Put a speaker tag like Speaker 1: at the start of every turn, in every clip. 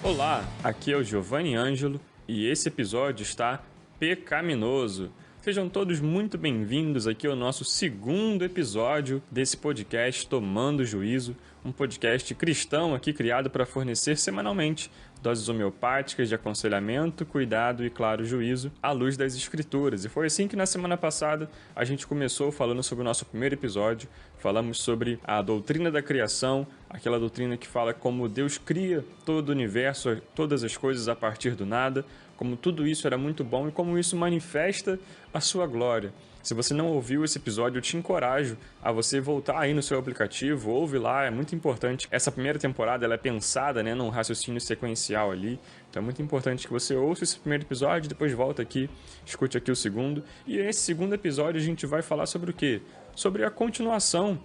Speaker 1: Olá, aqui é o Giovanni Ângelo e esse episódio está pecaminoso. Sejam todos muito bem-vindos aqui ao nosso segundo episódio desse podcast Tomando Juízo, um podcast cristão aqui criado para fornecer semanalmente doses homeopáticas de aconselhamento, cuidado e, claro, juízo à luz das Escrituras. E foi assim que na semana passada a gente começou falando sobre o nosso primeiro episódio. Falamos sobre a doutrina da criação, aquela doutrina que fala como Deus cria todo o universo, todas as coisas a partir do nada, como tudo isso era muito bom e como isso manifesta a sua glória. Se você não ouviu esse episódio, eu te encorajo a você voltar aí no seu aplicativo, ouve lá, é muito importante. Essa primeira temporada ela é pensada, num raciocínio sequencial ali, então é muito importante que você ouça esse primeiro episódio, depois volta aqui, escute aqui o segundo. E nesse segundo episódio a gente vai falar sobre o quê? Sobre a continuação,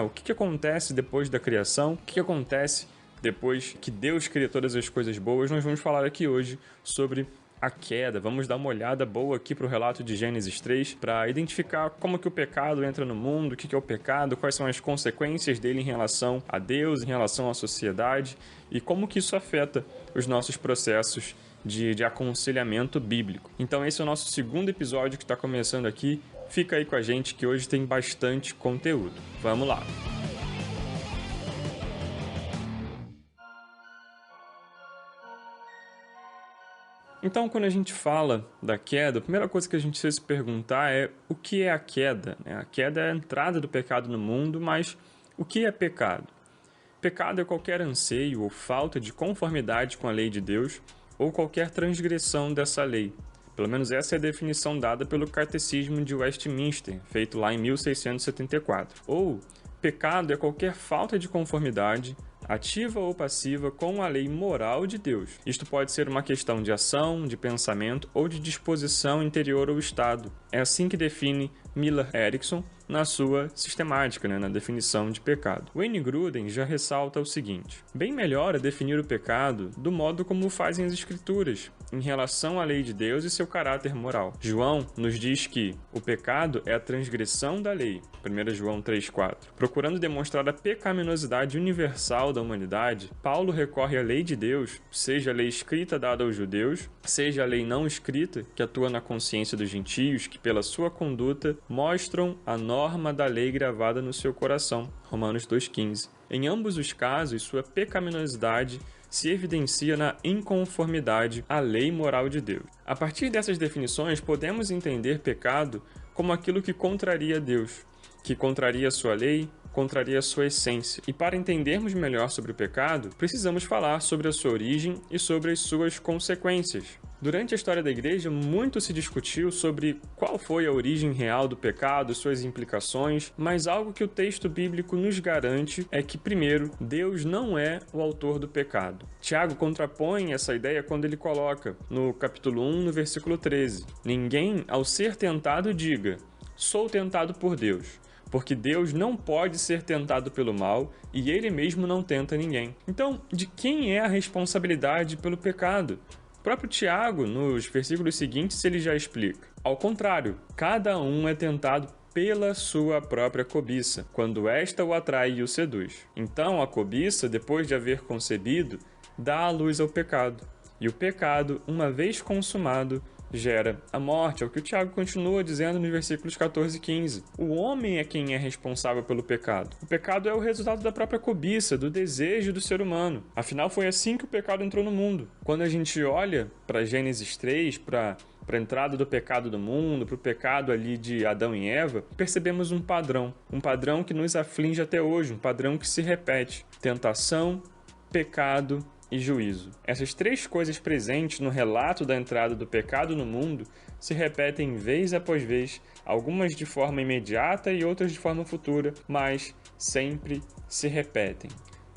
Speaker 1: o que acontece depois da criação, o que acontece depois que Deus cria todas as coisas boas. Nós vamos falar aqui hoje sobre a queda. Vamos dar uma olhada boa aqui para o relato de Gênesis 3 para identificar como que o pecado entra no mundo, o que é o pecado, quais são as consequências dele em relação a Deus, em relação à sociedade e como que isso afeta os nossos processos de aconselhamento bíblico. Então esse é o nosso segundo episódio que está começando aqui. Fica aí com a gente que hoje tem bastante conteúdo. Vamos lá! Então, quando a gente fala da queda, a primeira coisa que a gente precisa se perguntar é o que é a queda? A queda é a entrada do pecado no mundo, mas o que é pecado? Pecado é qualquer anseio ou falta de conformidade com a lei de Deus ou qualquer transgressão dessa lei. Pelo menos essa é a definição dada pelo Catecismo de Westminster, feito lá em 1674. Ou, pecado é qualquer falta de conformidade, ativa ou passiva, com a lei moral de Deus. Isto pode ser uma questão de ação, de pensamento ou de disposição interior ou estado. É assim que define Miller Erickson na sua sistemática, na definição de pecado. Wayne Grudem já ressalta o seguinte: bem melhor é definir o pecado do modo como fazem as Escrituras, em relação à lei de Deus e seu caráter moral. João nos diz que o pecado é a transgressão da lei, 1 João 3,4. Procurando demonstrar a pecaminosidade universal da humanidade, Paulo recorre à lei de Deus, seja a lei escrita dada aos judeus, seja a lei não escrita, que atua na consciência dos gentios, que pela sua conduta mostram a norma da lei gravada no seu coração, Romanos 2,15. Em ambos os casos, sua pecaminosidade se evidencia na inconformidade à lei moral de Deus. A partir dessas definições, podemos entender pecado como aquilo que contraria Deus, que contraria a sua lei, contraria a sua essência. E para entendermos melhor sobre o pecado, precisamos falar sobre a sua origem e sobre as suas consequências. Durante a história da igreja, muito se discutiu sobre qual foi a origem real do pecado, suas implicações, mas algo que o texto bíblico nos garante é que, primeiro, Deus não é o autor do pecado. Tiago contrapõe essa ideia quando ele coloca, no capítulo 1, no versículo 13, ninguém, ao ser tentado, diga, sou tentado por Deus. Porque Deus não pode ser tentado pelo mal e Ele mesmo não tenta ninguém. Então, de quem é a responsabilidade pelo pecado? O próprio Tiago, nos versículos seguintes, ele já explica. Ao contrário, cada um é tentado pela sua própria cobiça, quando esta o atrai e o seduz. Então, a cobiça, depois de haver concebido, dá à luz ao pecado. E o pecado, uma vez consumado, gera a morte, é o que o Tiago continua dizendo nos versículos 14 e 15. O homem é quem é responsável pelo pecado. O pecado é o resultado da própria cobiça, do desejo do ser humano. Afinal, foi assim que o pecado entrou no mundo. Quando a gente olha para Gênesis 3, para a entrada do pecado do mundo, para o pecado ali de Adão e Eva, percebemos um padrão que nos aflige até hoje, um padrão que se repete: tentação, pecado e juízo. Essas três coisas presentes no relato da entrada do pecado no mundo se repetem vez após vez, algumas de forma imediata e outras de forma futura, mas sempre se repetem.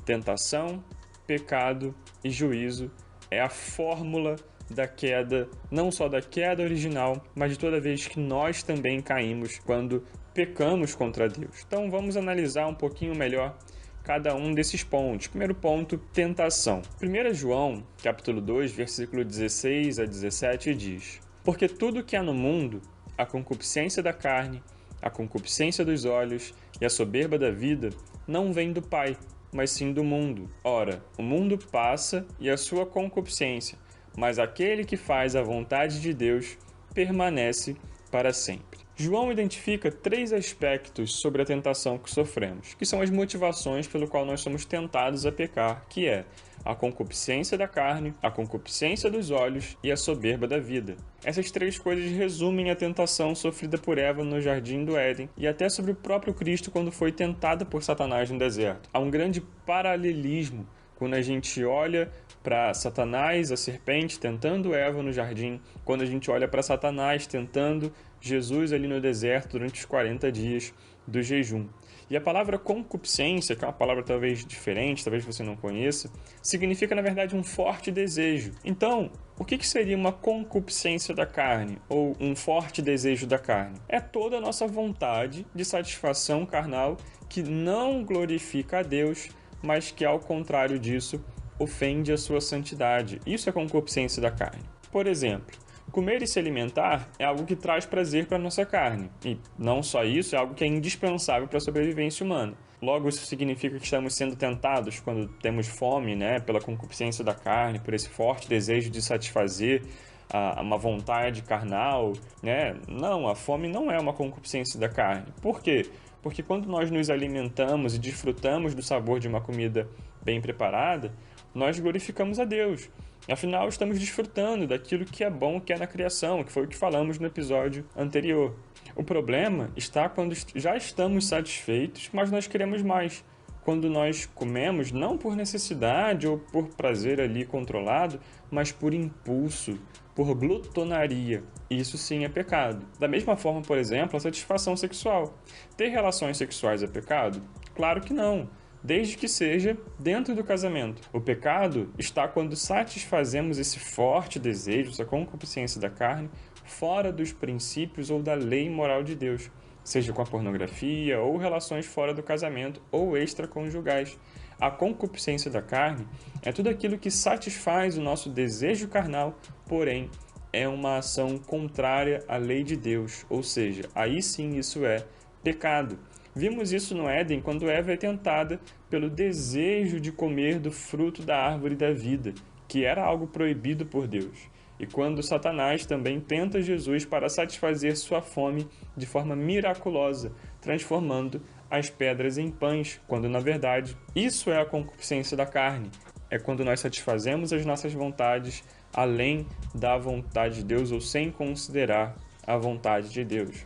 Speaker 1: Tentação, pecado e juízo é a fórmula da queda, não só da queda original, mas de toda vez que nós também caímos quando pecamos contra Deus. Então vamos analisar um pouquinho melhor cada um desses pontos. Primeiro ponto, tentação. 1 João, capítulo 2, versículo 16 a 17 diz: porque tudo que há no mundo, a concupiscência da carne, a concupiscência dos olhos e a soberba da vida, não vem do Pai, mas sim do mundo. Ora, o mundo passa e a sua concupiscência, mas aquele que faz a vontade de Deus permanece para sempre. João identifica 3 aspectos sobre a tentação que sofremos, que são as motivações pelo qual nós somos tentados a pecar, que é a concupiscência da carne, a concupiscência dos olhos e a soberba da vida. Essas 3 coisas resumem a tentação sofrida por Eva no jardim do Éden e até sobre o próprio Cristo quando foi tentado por Satanás no deserto. Há um grande paralelismo quando a gente olha para Satanás, a serpente, tentando Eva no jardim, quando a gente olha para Satanás tentando Jesus ali no deserto durante os 40 dias do jejum. E a palavra concupiscência, que é uma palavra talvez diferente, talvez você não conheça, significa na verdade um forte desejo. Então, o que seria uma concupiscência da carne ou um forte desejo da carne? É toda a nossa vontade de satisfação carnal que não glorifica a Deus, mas que ao contrário disso ofende a sua santidade. Isso é concupiscência da carne. Por exemplo, comer e se alimentar é algo que traz prazer para a nossa carne. E não só isso, é algo que é indispensável para a sobrevivência humana. Logo, isso significa que estamos sendo tentados quando temos fome, pela concupiscência da carne, por esse forte desejo de satisfazer uma vontade carnal, Não, a fome não é uma concupiscência da carne. Por quê? Porque quando nós nos alimentamos e desfrutamos do sabor de uma comida bem preparada, nós glorificamos a Deus. Afinal, estamos desfrutando daquilo que é bom, que é na criação, que foi o que falamos no episódio anterior. O problema está quando já estamos satisfeitos, mas nós queremos mais. Quando nós comemos, não por necessidade ou por prazer ali controlado, mas por impulso, por glutonaria. Isso sim é pecado. Da mesma forma, por exemplo, a satisfação sexual. Ter relações sexuais é pecado? Claro que não, desde que seja dentro do casamento. O pecado está quando satisfazemos esse forte desejo, essa concupiscência da carne, fora dos princípios ou da lei moral de Deus, seja com a pornografia ou relações fora do casamento ou extraconjugais. A concupiscência da carne é tudo aquilo que satisfaz o nosso desejo carnal, porém é uma ação contrária à lei de Deus, ou seja, aí sim isso é pecado. Vimos isso no Éden quando Eva é tentada pelo desejo de comer do fruto da árvore da vida, que era algo proibido por Deus. E quando Satanás também tenta Jesus para satisfazer sua fome de forma miraculosa, transformando as pedras em pães, quando na verdade isso é a concupiscência da carne. É quando nós satisfazemos as nossas vontades além da vontade de Deus ou sem considerar a vontade de Deus.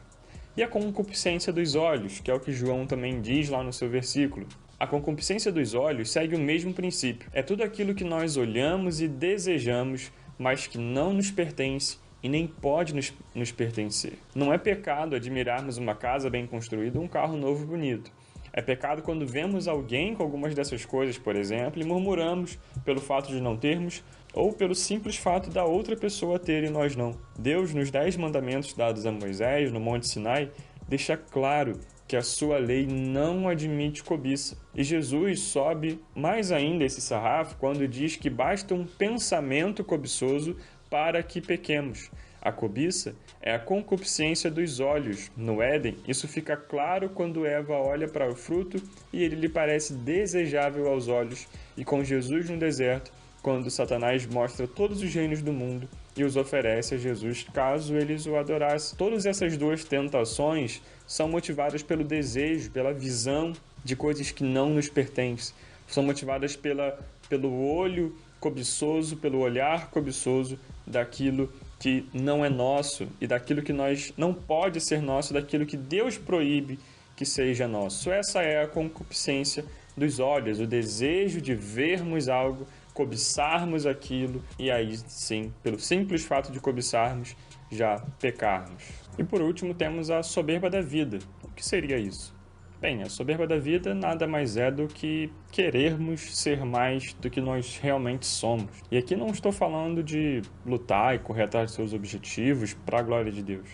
Speaker 1: E a concupiscência dos olhos, que é o que João também diz lá no seu versículo. A concupiscência dos olhos segue o mesmo princípio. É tudo aquilo que nós olhamos e desejamos, mas que não nos pertence e nem pode nos pertencer. Não é pecado admirarmos uma casa bem construída ou um carro novo bonito. É pecado quando vemos alguém com algumas dessas coisas, por exemplo, e murmuramos pelo fato de não termos ou pelo simples fato da outra pessoa ter e nós não. Deus, nos 10 mandamentos dados a Moisés no Monte Sinai, deixa claro que a sua lei não admite cobiça. E Jesus sobe mais ainda esse sarrafo quando diz que basta um pensamento cobiçoso para que pequemos. A cobiça é a concupiscência dos olhos. No Éden, isso fica claro quando Eva olha para o fruto e ele lhe parece desejável aos olhos. E com Jesus no deserto, quando Satanás mostra todos os reinos do mundo e os oferece a Jesus caso eles o adorassem. Todas essas 2 tentações são motivadas pelo desejo, pela visão de coisas que não nos pertencem. São motivadas pelo olho cobiçoso, pelo olhar cobiçoso daquilo que não é nosso e daquilo que não pode ser nosso, daquilo que Deus proíbe que seja nosso. Essa é a concupiscência dos olhos, o desejo de vermos algo, cobiçarmos aquilo e aí sim, pelo simples fato de cobiçarmos, já pecarmos. E por último temos a soberba da vida. O que seria isso? Bem, a soberba da vida nada mais é do que querermos ser mais do que nós realmente somos. E aqui não estou falando de lutar e correr atrás de seus objetivos para a glória de Deus,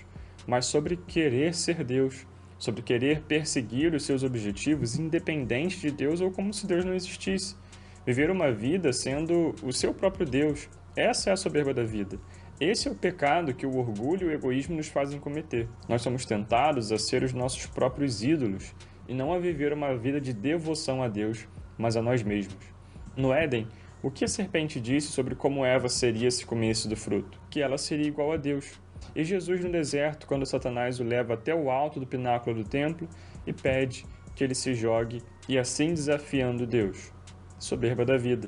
Speaker 1: mas sobre querer ser Deus, sobre querer perseguir os seus objetivos independente de Deus ou como se Deus não existisse. Viver uma vida sendo o seu próprio Deus. Essa é a soberba da vida. Esse é o pecado que o orgulho e o egoísmo nos fazem cometer. Nós somos tentados a ser os nossos próprios ídolos e não a viver uma vida de devoção a Deus, mas a nós mesmos. No Éden, o que a serpente disse sobre como Eva seria se comesse do fruto? Que ela seria igual a Deus. E Jesus no deserto, quando Satanás o leva até o alto do pináculo do templo e pede que ele se jogue, e assim desafiando Deus. Soberba da vida.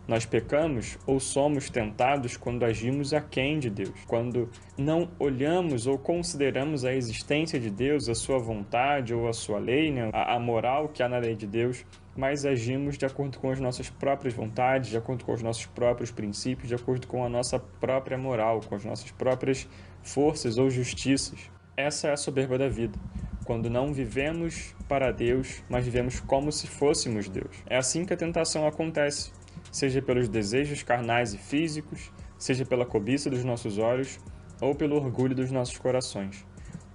Speaker 1: Nós pecamos ou somos tentados quando agimos aquém de Deus, quando não olhamos ou consideramos a existência de Deus, a sua vontade ou a sua lei, né? a moral que há na lei de Deus, mas agimos de acordo com as nossas próprias vontades, de acordo com os nossos próprios princípios, de acordo com a nossa própria moral, com as nossas próprias forças ou justiças. Essa é a soberba da vida, quando não vivemos para Deus, mas vivemos como se fôssemos Deus. É assim que a tentação acontece, seja pelos desejos carnais e físicos, seja pela cobiça dos nossos olhos ou pelo orgulho dos nossos corações.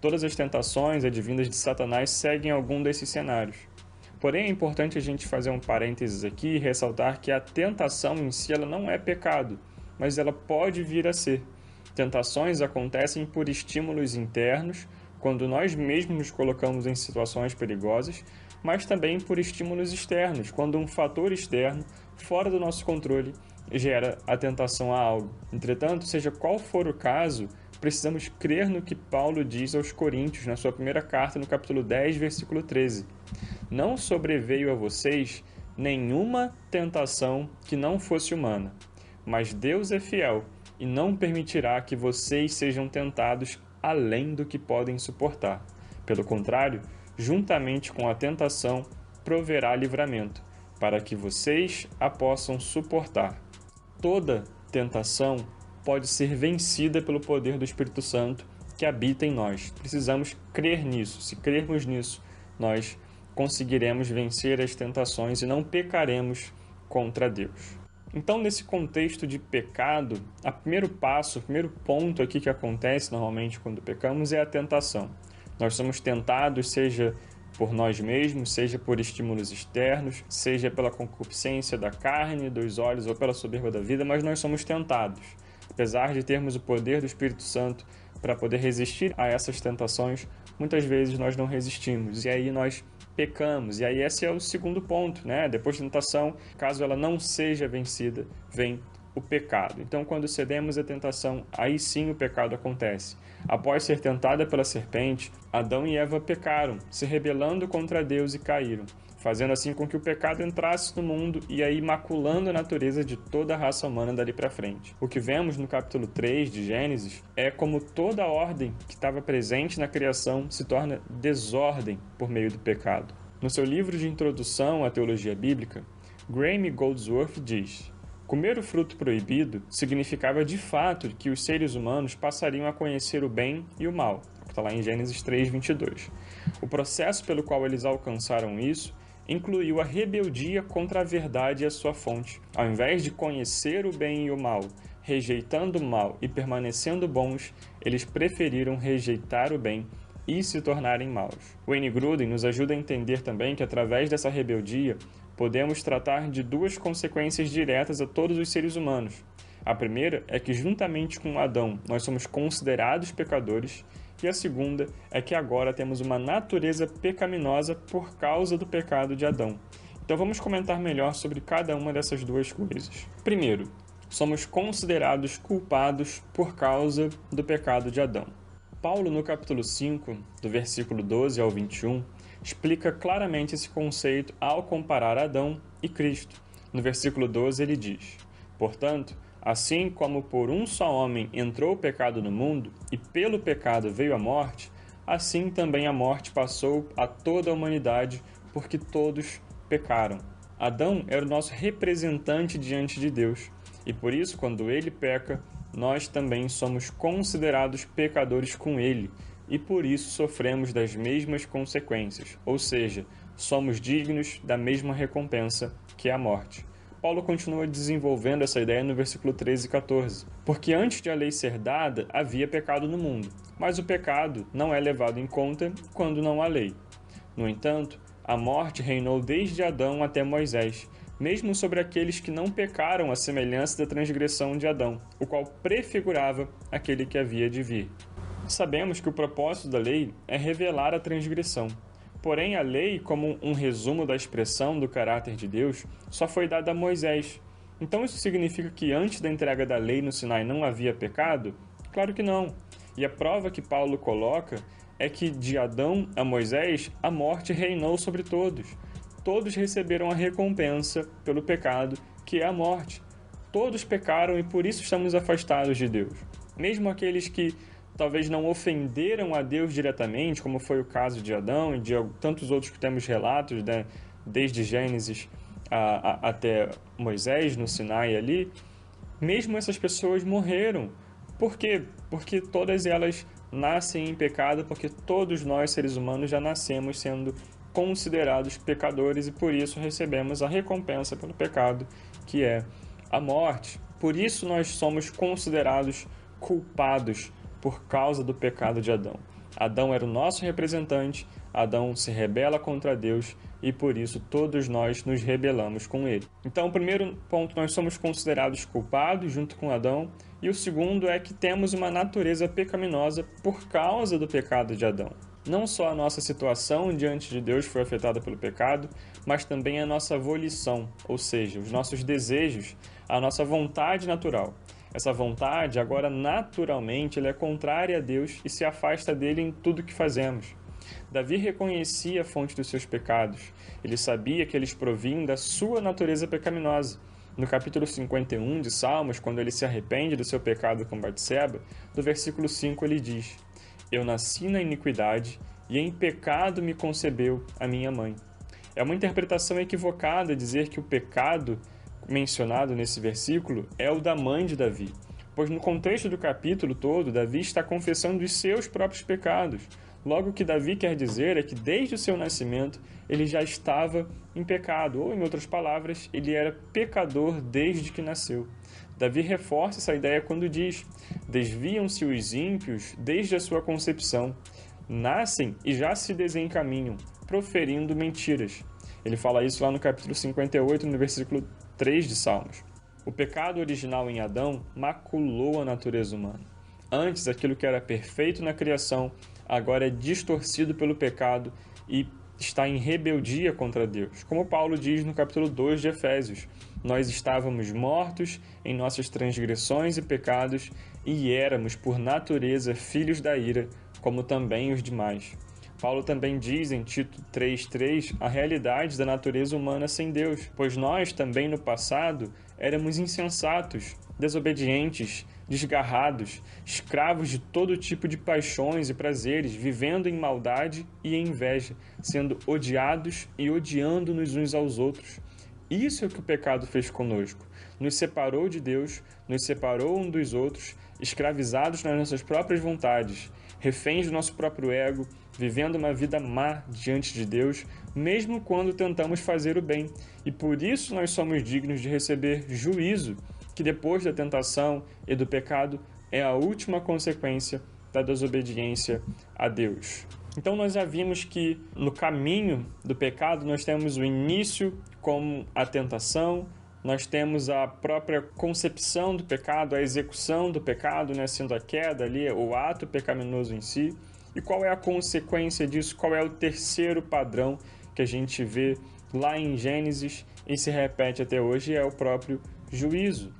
Speaker 1: Todas as tentações advindas de Satanás seguem algum desses cenários. Porém, é importante a gente fazer um parênteses aqui e ressaltar que a tentação em si ela não é pecado, mas ela pode vir a ser. Tentações acontecem por estímulos internos, quando nós mesmos nos colocamos em situações perigosas, mas também por estímulos externos, quando um fator externo, fora do nosso controle, gera a tentação a algo. Entretanto, seja qual for o caso, precisamos crer no que Paulo diz aos Coríntios, na sua primeira carta, no capítulo 10, versículo 13. Não sobreveio a vocês nenhuma tentação que não fosse humana, mas Deus é fiel e não permitirá que vocês sejam tentados além do que podem suportar. Pelo contrário, juntamente com a tentação, proverá livramento, para que vocês a possam suportar. Toda tentação pode ser vencida pelo poder do Espírito Santo que habita em nós. Precisamos crer nisso. Se crermos nisso, nós conseguiremos vencer as tentações e não pecaremos contra Deus. Então, nesse contexto de pecado, o primeiro ponto aqui que acontece normalmente quando pecamos é a tentação. Nós somos tentados, seja por nós mesmos, seja por estímulos externos, seja pela concupiscência da carne, dos olhos ou pela soberba da vida, mas nós somos tentados. Apesar de termos o poder do Espírito Santo para poder resistir a essas tentações, muitas vezes nós não resistimos e aí nós pecamos. E aí esse é o segundo ponto, né? Depois da tentação, caso ela não seja vencida, vem o pecado. Então, quando cedemos à tentação, aí sim o pecado acontece. Após ser tentada pela serpente, Adão e Eva pecaram, se rebelando contra Deus e caíram, fazendo assim com que o pecado entrasse no mundo e aí maculando a natureza de toda a raça humana dali para frente. O que vemos no capítulo 3 de Gênesis é como toda a ordem que estava presente na criação se torna desordem por meio do pecado. No seu livro de introdução à teologia bíblica, Graham Goldsworth diz: comer o fruto proibido significava de fato que os seres humanos passariam a conhecer o bem e o mal. Está lá em Gênesis 3:22. O processo pelo qual eles alcançaram isso incluiu a rebeldia contra a verdade e a sua fonte. Ao invés de conhecer o bem e o mal, rejeitando o mal e permanecendo bons, eles preferiram rejeitar o bem e se tornarem maus. Wayne Grudem nos ajuda a entender também que através dessa rebeldia podemos tratar de duas consequências diretas a todos os seres humanos. A primeira é que juntamente com Adão nós somos considerados pecadores, e a segunda é que agora temos uma natureza pecaminosa por causa do pecado de Adão. Então vamos comentar melhor sobre cada uma dessas duas coisas. Primeiro, somos considerados culpados por causa do pecado de Adão. Paulo, no capítulo 5, do versículo 12 ao 21, explica claramente esse conceito ao comparar Adão e Cristo. No versículo 12 ele diz: portanto, assim como por um só homem entrou o pecado no mundo, e pelo pecado veio a morte, assim também a morte passou a toda a humanidade, porque todos pecaram. Adão era o nosso representante diante de Deus, e por isso, quando ele peca, nós também somos considerados pecadores com ele, e por isso sofremos das mesmas consequências, ou seja, somos dignos da mesma recompensa, que é a morte. Paulo continua desenvolvendo essa ideia no versículo 13 e 14. Porque antes de a lei ser dada, havia pecado no mundo, mas o pecado não é levado em conta quando não há lei. No entanto, a morte reinou desde Adão até Moisés, mesmo sobre aqueles que não pecaram à semelhança da transgressão de Adão, o qual prefigurava aquele que havia de vir. Sabemos que o propósito da lei é revelar a transgressão. Porém, a lei, como um resumo da expressão do caráter de Deus, só foi dada a Moisés. Então isso significa que antes da entrega da lei no Sinai não havia pecado? Claro que não. E a prova que Paulo coloca é que de Adão a Moisés a morte reinou sobre todos. Todos receberam a recompensa pelo pecado, que é a morte. Todos pecaram e por isso estamos afastados de Deus. Mesmo aqueles que talvez não ofenderam a Deus diretamente, como foi o caso de Adão e de tantos outros que temos relatos, né, desde Gênesis até Moisés no Sinai ali, mesmo essas pessoas morreram. Por quê? Porque todas elas nascem em pecado, porque todos nós, seres humanos, já nascemos sendo considerados pecadores e por isso recebemos a recompensa pelo pecado, que é a morte. Por isso nós somos considerados culpados por causa do pecado de Adão. Adão era o nosso representante, Adão se rebela contra Deus e por isso todos nós nos rebelamos com ele. Então, o primeiro ponto, nós somos considerados culpados junto com Adão, e o segundo é que temos uma natureza pecaminosa por causa do pecado de Adão. Não só a nossa situação diante de Deus foi afetada pelo pecado, mas também a nossa volição, ou seja, os nossos desejos, a nossa vontade natural. Essa vontade, agora naturalmente, ela é contrária a Deus e se afasta dele em tudo que fazemos. Davi reconhecia a fonte dos seus pecados. Ele sabia que eles provinham da sua natureza pecaminosa. No capítulo 51 de Salmos, quando ele se arrepende do seu pecado com Batseba, no versículo 5 ele diz: Eu nasci na iniquidade e em pecado me concebeu a minha mãe. É uma interpretação equivocada dizer que o pecado mencionado nesse versículo é o da mãe de Davi, pois no contexto do capítulo todo, Davi está confessando os seus próprios pecados. Logo, o que Davi quer dizer é que desde o seu nascimento ele já estava em pecado, ou em outras palavras, ele era pecador desde que nasceu. Davi reforça essa ideia quando diz: desviam-se os ímpios desde a sua concepção, nascem e já se desencaminham, proferindo mentiras. Ele fala isso lá no capítulo 58, no versículo 3 de Salmos. O pecado original em Adão maculou a natureza humana. Antes, aquilo que era perfeito na criação, agora é distorcido pelo pecado e está em rebeldia contra Deus. Como Paulo diz no capítulo 2 de Efésios: nós estávamos mortos em nossas transgressões e pecados e éramos, por natureza, filhos da ira, como também os demais. Paulo também diz em Tito 3,3 a realidade da natureza humana sem Deus, pois nós também no passado éramos insensatos, desobedientes, desgarrados, escravos de todo tipo de paixões e prazeres, vivendo em maldade e em inveja, sendo odiados e odiando-nos uns aos outros. Isso é o que o pecado fez conosco. Nos separou de Deus, nos separou um dos outros, escravizados nas nossas próprias vontades, reféns do nosso próprio ego, vivendo uma vida má diante de Deus, mesmo quando tentamos fazer o bem. E por isso nós somos dignos de receber juízo, que depois da tentação e do pecado é a última consequência da desobediência a Deus. Então nós já vimos que no caminho do pecado nós temos o início como a tentação, nós temos a própria concepção do pecado, a execução do pecado, né, sendo a queda ali, o ato pecaminoso em si. E qual é a consequência disso? Qual é o terceiro padrão que a gente vê lá em Gênesis e se repete até hoje? É o próprio juízo.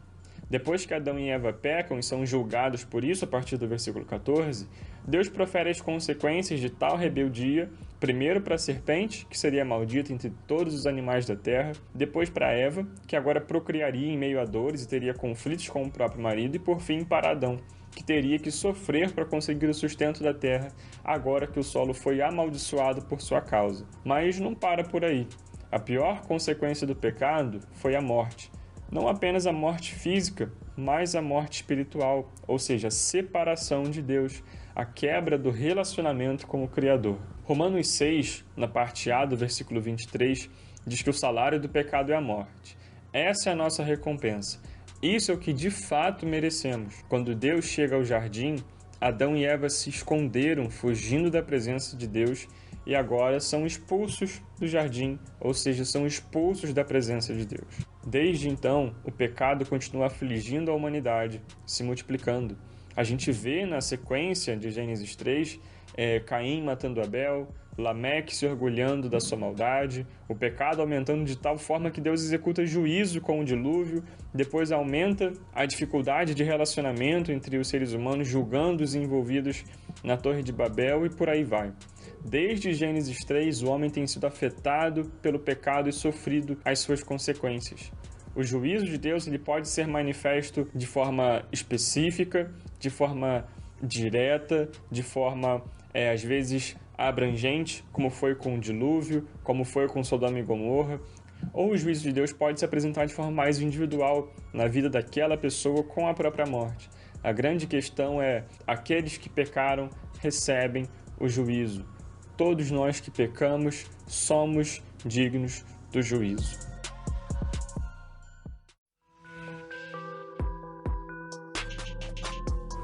Speaker 1: Depois que Adão e Eva pecam e são julgados por isso, a partir do versículo 14, Deus profere as consequências de tal rebeldia, primeiro para a serpente, que seria maldita entre todos os animais da terra, depois para Eva, que agora procriaria em meio a dores e teria conflitos com o próprio marido, e por fim para Adão, que teria que sofrer para conseguir o sustento da terra, agora que o solo foi amaldiçoado por sua causa. Mas não para por aí. A pior consequência do pecado foi a morte. Não apenas a morte física, mas a morte espiritual, ou seja, a separação de Deus, a quebra do relacionamento com o Criador. Romanos 6, na parte A do versículo 23, diz que o salário do pecado é a morte. Essa é a nossa recompensa. Isso é o que de fato merecemos. Quando Deus chega ao jardim, Adão e Eva se esconderam, fugindo da presença de Deus, e agora são expulsos do jardim, ou seja, são expulsos da presença de Deus. Desde então, o pecado continua afligindo a humanidade, se multiplicando. A gente vê na sequência de Gênesis 3, Caim matando Abel, Lameque se orgulhando da sua maldade, o pecado aumentando de tal forma que Deus executa juízo com o dilúvio, depois aumenta a dificuldade de relacionamento entre os seres humanos, julgando os envolvidos na Torre de Babel e por aí vai. Desde Gênesis 3, o homem tem sido afetado pelo pecado e sofrido as suas consequências. O juízo de Deus ele pode ser manifesto de forma específica, de forma direta, de forma, às vezes, abrangente, como foi com o dilúvio, como foi com Sodoma e Gomorra, ou o juízo de Deus pode se apresentar de forma mais individual na vida daquela pessoa com a própria morte. A grande questão é: aqueles que pecaram recebem o juízo. Todos nós que pecamos somos dignos do juízo.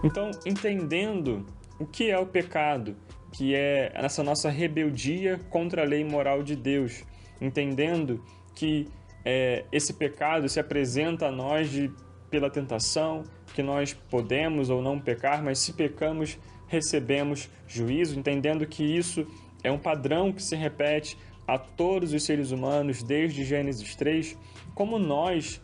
Speaker 1: Então, entendendo o que é o pecado, que é essa nossa rebeldia contra a lei moral de Deus, entendendo que esse pecado se apresenta a nós pela tentação, que nós podemos ou não pecar, mas se pecamos, recebemos juízo, entendendo que isso é um padrão que se repete a todos os seres humanos desde Gênesis 3, como nós,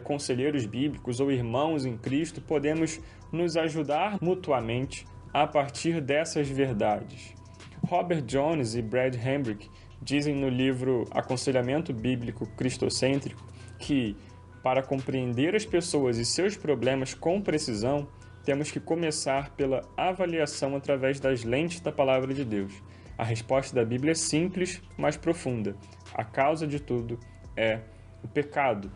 Speaker 1: conselheiros bíblicos ou irmãos em Cristo, podemos nos ajudar mutuamente a partir dessas verdades. Robert Jones e Brad Hambrick dizem no livro Aconselhamento Bíblico Cristocêntrico que, para compreender as pessoas e seus problemas com precisão, temos que começar pela avaliação através das lentes da Palavra de Deus. A resposta da Bíblia é simples, mas profunda. A causa de tudo é o pecado.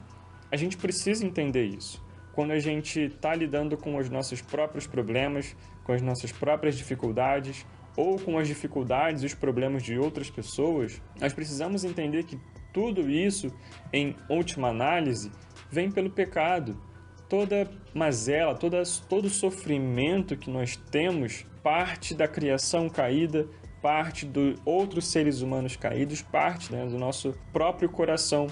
Speaker 1: A gente precisa entender isso. Quando a gente está lidando com os nossos próprios problemas, com as nossas próprias dificuldades, ou com as dificuldades e os problemas de outras pessoas, nós precisamos entender que tudo isso, em última análise, vem pelo pecado. Toda mazela, todo sofrimento que nós temos parte da criação caída, parte de outros seres humanos caídos, parte do nosso próprio coração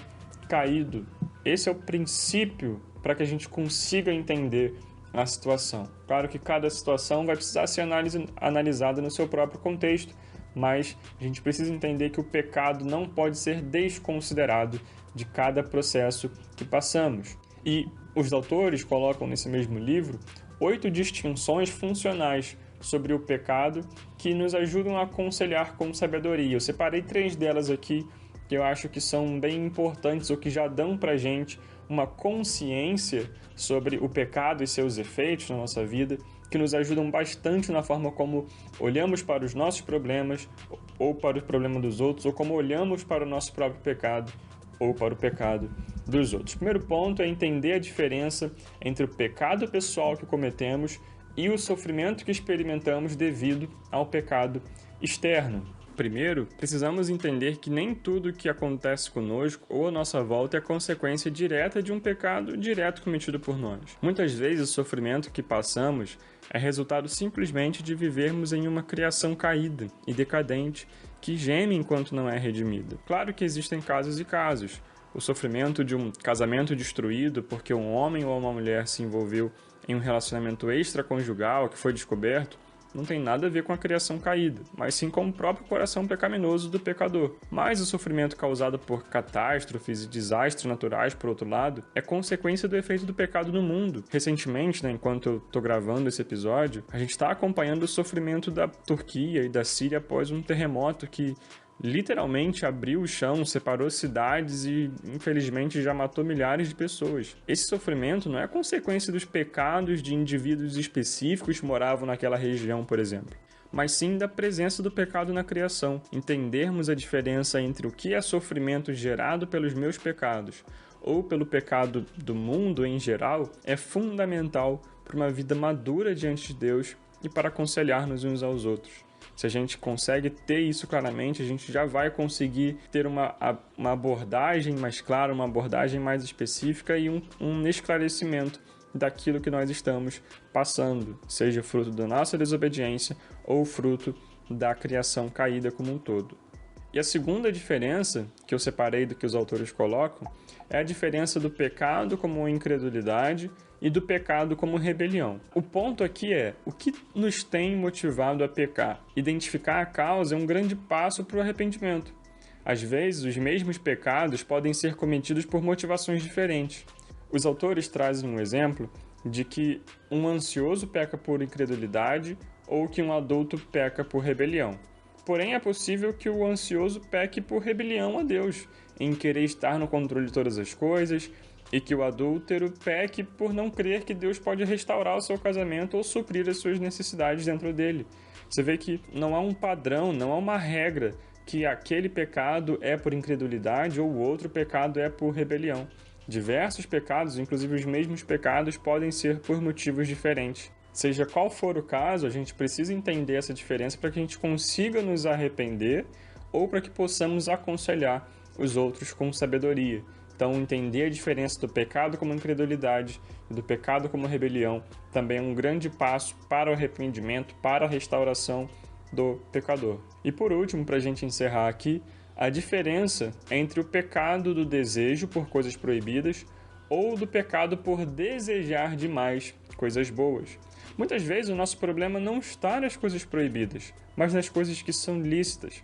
Speaker 1: caído. Esse é o princípio para que a gente consiga entender a situação. Claro que cada situação vai precisar ser analisada no seu próprio contexto, mas a gente precisa entender que o pecado não pode ser desconsiderado de cada processo que passamos. E os autores colocam nesse mesmo livro 8 distinções funcionais sobre o pecado que nos ajudam a aconselhar com sabedoria. Eu separei 3 delas aqui que eu acho que são bem importantes ou que já dão para a gente uma consciência sobre o pecado e seus efeitos na nossa vida, que nos ajudam bastante na forma como olhamos para os nossos problemas ou para o problema dos outros, ou como olhamos para o nosso próprio pecado ou para o pecado dos outros. O primeiro ponto é entender a diferença entre o pecado pessoal que cometemos e o sofrimento que experimentamos devido ao pecado externo. Primeiro, precisamos entender que nem tudo que acontece conosco ou à nossa volta é consequência direta de um pecado direto cometido por nós. Muitas vezes o sofrimento que passamos é resultado simplesmente de vivermos em uma criação caída e decadente que geme enquanto não é redimida. Claro que existem casos e casos. O sofrimento de um casamento destruído porque um homem ou uma mulher se envolveu em um relacionamento extraconjugal que foi descoberto não tem nada a ver com a criação caída, mas sim com o próprio coração pecaminoso do pecador. Mas o sofrimento causado por catástrofes e desastres naturais, por outro lado, é consequência do efeito do pecado no mundo. Recentemente, enquanto eu estou gravando esse episódio, a gente está acompanhando o sofrimento da Turquia e da Síria após um terremoto que literalmente abriu o chão, separou cidades e, infelizmente, já matou milhares de pessoas. Esse sofrimento não é consequência dos pecados de indivíduos específicos que moravam naquela região, por exemplo, mas sim da presença do pecado na criação. Entendermos a diferença entre o que é sofrimento gerado pelos meus pecados ou pelo pecado do mundo em geral é fundamental para uma vida madura diante de Deus e para aconselhar-nos uns aos outros. Se a gente consegue ter isso claramente, a gente já vai conseguir ter uma abordagem mais clara, uma abordagem mais específica e um esclarecimento daquilo que nós estamos passando, seja fruto da nossa desobediência ou fruto da criação caída como um todo. E a segunda diferença que eu separei do que os autores colocam é a diferença do pecado como incredulidade e do pecado como rebelião. O ponto aqui é, o que nos tem motivado a pecar? Identificar a causa é um grande passo para o arrependimento. Às vezes, os mesmos pecados podem ser cometidos por motivações diferentes. Os autores trazem um exemplo de que um ansioso peca por incredulidade ou que um adulto peca por rebelião. Porém, é possível que o ansioso peque por rebelião a Deus, em querer estar no controle de todas as coisas, e que o adúltero peque por não crer que Deus pode restaurar o seu casamento ou suprir as suas necessidades dentro dele. Você vê que não há um padrão, não há uma regra que aquele pecado é por incredulidade ou o outro pecado é por rebelião. Diversos pecados, inclusive os mesmos pecados, podem ser por motivos diferentes. Seja qual for o caso, a gente precisa entender essa diferença para que a gente consiga nos arrepender ou para que possamos aconselhar os outros com sabedoria. Então, entender a diferença do pecado como incredulidade e do pecado como rebelião também é um grande passo para o arrependimento, para a restauração do pecador. E por último, para a gente encerrar aqui, a diferença entre o pecado do desejo por coisas proibidas ou do pecado por desejar demais coisas boas. Muitas vezes o nosso problema não está nas coisas proibidas, mas nas coisas que são lícitas.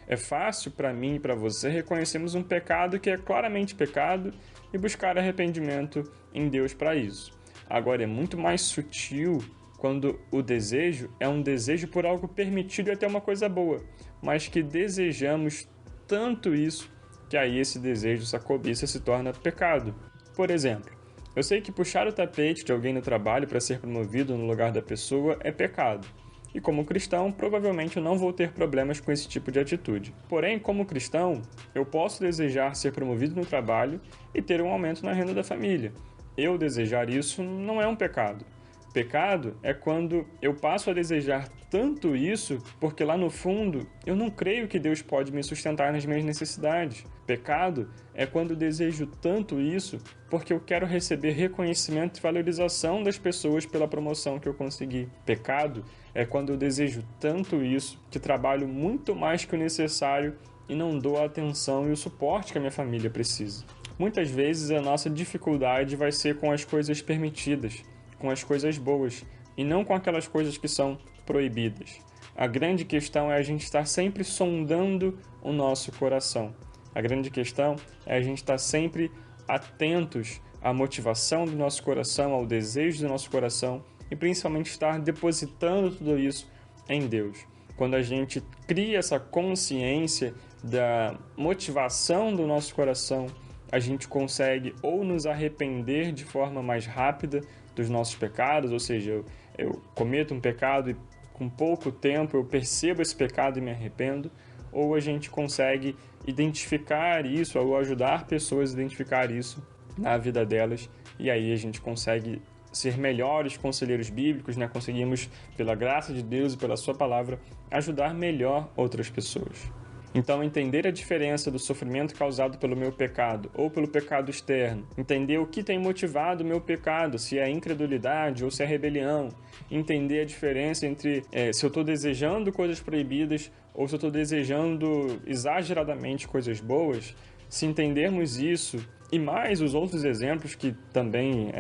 Speaker 1: É fácil para mim e para você reconhecermos um pecado que é claramente pecado e buscar arrependimento em Deus para isso. Agora, é muito mais sutil quando o desejo é um desejo por algo permitido e até uma coisa boa, mas que desejamos tanto isso que aí esse desejo, essa cobiça se torna pecado. Por exemplo, eu sei que puxar o tapete de alguém no trabalho para ser promovido no lugar da pessoa é pecado. E como cristão, provavelmente eu não vou ter problemas com esse tipo de atitude. Porém, como cristão, eu posso desejar ser promovido no trabalho e ter um aumento na renda da família. Eu desejar isso não é um pecado. Pecado é quando eu passo a desejar tanto isso porque lá no fundo eu não creio que Deus pode me sustentar nas minhas necessidades. Pecado é quando eu desejo tanto isso porque eu quero receber reconhecimento e valorização das pessoas pela promoção que eu consegui. Pecado é quando eu desejo tanto isso que trabalho muito mais que o necessário e não dou a atenção e o suporte que a minha família precisa. Muitas vezes a nossa dificuldade vai ser com as coisas permitidas, com as coisas boas, e não com aquelas coisas que são proibidas. A grande questão é a gente estar sempre sondando o nosso coração. A grande questão é a gente estar sempre atentos à motivação do nosso coração, ao desejo do nosso coração e principalmente estar depositando tudo isso em Deus. Quando a gente cria essa consciência da motivação do nosso coração, a gente consegue ou nos arrepender de forma mais rápida dos nossos pecados, ou seja, eu cometo um pecado e com pouco tempo eu percebo esse pecado e me arrependo, ou a gente consegue identificar isso ou ajudar pessoas a identificar isso na vida delas e aí a gente consegue ser melhores conselheiros bíblicos, né? Conseguimos, pela graça de Deus e pela sua palavra, ajudar melhor outras pessoas. Então, entender a diferença do sofrimento causado pelo meu pecado ou pelo pecado externo, entender o que tem motivado o meu pecado, se é a incredulidade ou se é a rebelião, entender a diferença entre se eu estou desejando coisas proibidas ou se eu estou desejando exageradamente coisas boas, se entendermos isso e mais os outros exemplos que também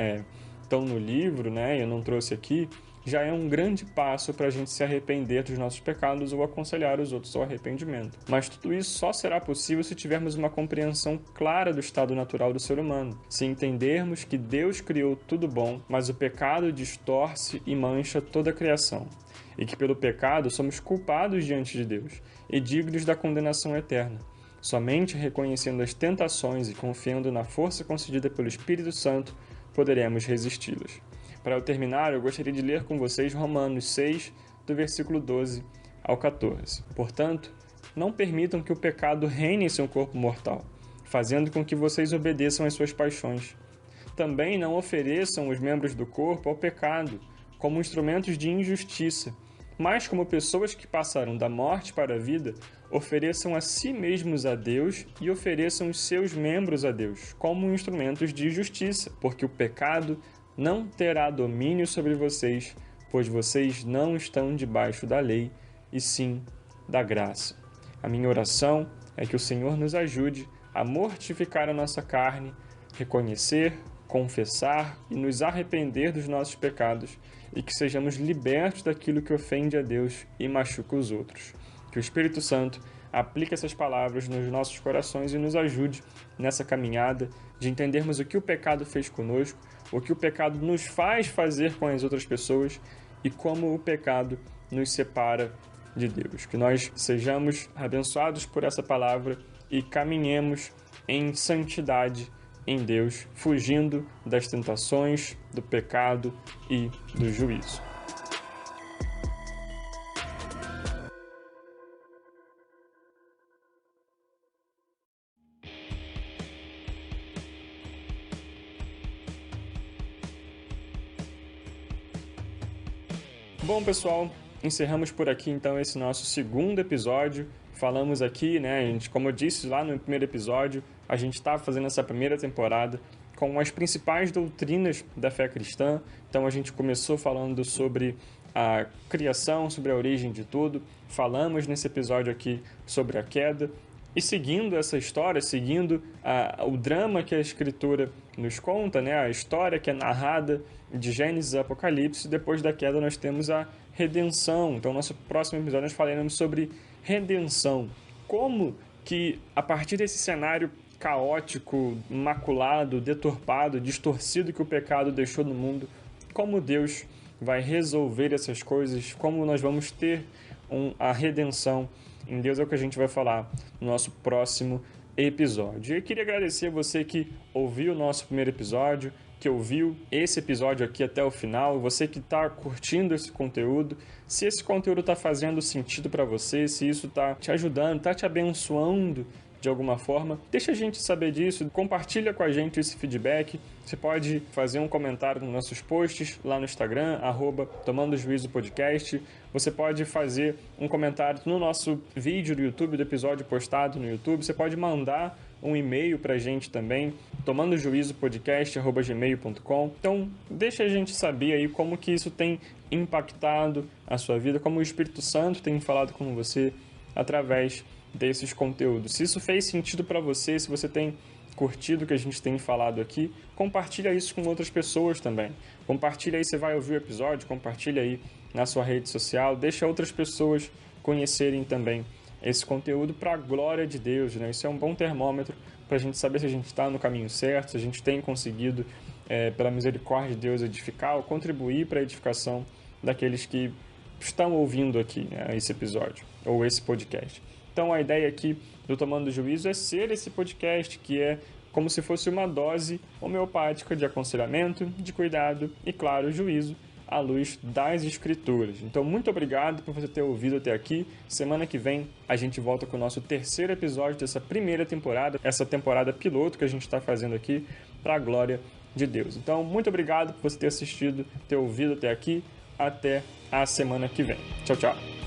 Speaker 1: estão no livro, né, eu não trouxe aqui, já é um grande passo para a gente se arrepender dos nossos pecados ou aconselhar os outros ao arrependimento. Mas tudo isso só será possível se tivermos uma compreensão clara do estado natural do ser humano, se entendermos que Deus criou tudo bom, mas o pecado distorce e mancha toda a criação, e que pelo pecado somos culpados diante de Deus e dignos da condenação eterna. Somente reconhecendo as tentações e confiando na força concedida pelo Espírito Santo poderemos resisti-las. Para eu terminar, eu gostaria de ler com vocês Romanos 6, do versículo 12 ao 14. Portanto, não permitam que o pecado reine em seu corpo mortal, fazendo com que vocês obedeçam às suas paixões. Também não ofereçam os membros do corpo ao pecado, como instrumentos de injustiça, mas como pessoas que passaram da morte para a vida, ofereçam a si mesmos a Deus e ofereçam os seus membros a Deus, como instrumentos de justiça, porque o pecado não terá domínio sobre vocês, pois vocês não estão debaixo da lei, e sim da graça. A minha oração é que o Senhor nos ajude a mortificar a nossa carne, reconhecer, confessar e nos arrepender dos nossos pecados e que sejamos libertos daquilo que ofende a Deus e machuca os outros. Que o Espírito Santo aplique essas palavras nos nossos corações e nos ajude nessa caminhada de entendermos o que o pecado fez conosco, o que o pecado nos faz fazer com as outras pessoas e como o pecado nos separa de Deus. Que nós sejamos abençoados por essa palavra e caminhemos em santidade em Deus, fugindo das tentações, do pecado e do juízo. Bom, pessoal, encerramos por aqui então esse nosso segundo episódio. Falamos aqui, como eu disse lá no primeiro episódio, a gente está fazendo essa primeira temporada com as principais doutrinas da fé cristã. Então a gente começou falando sobre a criação, sobre a origem de tudo. Falamos nesse episódio aqui sobre a queda. E seguindo essa história, seguindo o drama que a Escritura nos conta, a história que é narrada de Gênesis a Apocalipse, depois da queda nós temos a redenção. Então, no nosso próximo episódio nós falaremos sobre redenção. Como que, a partir desse cenário caótico, maculado, deturpado, distorcido que o pecado deixou no mundo, como Deus vai resolver essas coisas, como nós vamos ter a redenção em Deus, é o que a gente vai falar no nosso próximo episódio. Eu queria agradecer a você que ouviu o nosso primeiro episódio, que ouviu esse episódio aqui até o final, você que está curtindo esse conteúdo, se esse conteúdo está fazendo sentido para você, se isso está te ajudando, está te abençoando de alguma forma, deixa a gente saber disso, compartilha com a gente esse feedback. Você pode fazer um comentário nos nossos posts lá no Instagram, @tomandojuizopodcast. Você pode fazer um comentário no nosso vídeo do YouTube, do episódio postado no YouTube. Você pode mandar um e-mail para a gente também, tomandojuizopodcast@gmail.com. Então, deixa a gente saber aí como que isso tem impactado a sua vida, como o Espírito Santo tem falado com você através desses conteúdos. Se isso fez sentido para você, se você tem curtido o que a gente tem falado aqui, compartilha isso com outras pessoas também. Compartilha aí, você vai ouvir o episódio, compartilha aí na sua rede social, deixa outras pessoas conhecerem também esse conteúdo para a glória de Deus, Isso é um bom termômetro para a gente saber se a gente está no caminho certo, se a gente tem conseguido, pela misericórdia de Deus, edificar ou contribuir para a edificação daqueles que estão ouvindo aqui, esse episódio ou esse podcast. Então, a ideia aqui do Tomando Juízo é ser esse podcast que é como se fosse uma dose homeopática de aconselhamento, de cuidado e, claro, juízo à luz das Escrituras. Então, muito obrigado por você ter ouvido até aqui. Semana que vem a gente volta com o nosso terceiro episódio dessa primeira temporada, essa temporada piloto que a gente está fazendo aqui para a glória de Deus. Então, muito obrigado por você ter assistido, ter ouvido até aqui. Até a semana que vem. Tchau, tchau.